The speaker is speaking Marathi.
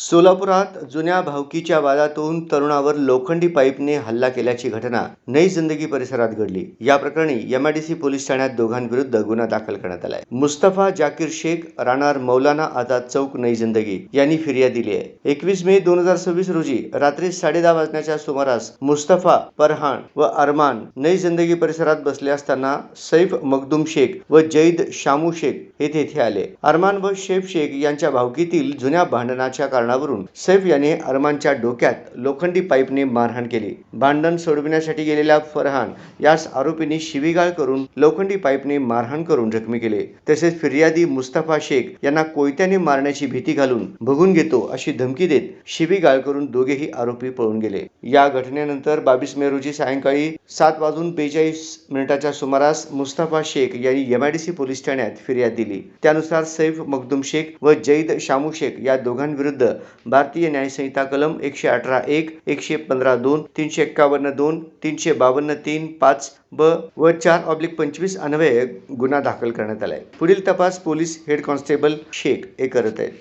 सोलापुरात जुन्या भावकीच्या वादातून तरुणावर लोखंडी पाईपने हल्ला केल्याची घटना नई जिंदगी परिसरात घडली। या प्रकरणी एमआयडीसी पोलीस ठाण्यात दोघांविरुद्ध गुन्हा दाखल करण्यात आलाय। मुस्तफा जाकीर शेख राहणार मौलाना आझाद चौक नई जिंदगी यांनी फिर्याद दिली आहे। 21 मे 2026 रोजी रात्री 10:30 वाजण्याच्या सुमारास मुस्तफा, फरहान व अरमान नई जिंदगी परिसरात बसले असताना सैफ मखदूम शेख व जैद शामू शेख हे तेथे आले। अरमान व सैफ शेख यांच्या भावकीतील जुन्या भांडणाच्या कारणावरून सैफ याने अरमानच्या डोक्यात लोखंडी पाईपने मारहाण केली। भांडण सोडविण्यासाठी गेलेल्या फरहान यास आरोपींनी शिवीगाळ करून लोखंडी पाईपने मारहाण करून जखमी केले। तसेच फिर्यादी मुस्तफा शेख यांना कोयत्याने मारण्याची भीती घालून बघून घेतो अशी धमकी देत शिवीगाळ करून दोघेही आरोपी पळून गेले। या घटनेनंतर 22 मे रोजी सायंकाळी 7:42 सुमारास मुस्तफा शेख यांनी एमआयडीसी पोलीस ठाण्यात फिर्याद दिली। त्यानुसार सैफ मखदूम शेख व जैद शामू शेख या दोघांविरुद्ध भारतीय न्याय संहिता कलम 118(1), 115(2), 351(2), 352(3)(5) व 4/25 अन्वये गुन्हा दाखल करण्यात आलाय। पुढील तपास पोलीस हेड कॉन्स्टेबल शेख हे करत आहेत।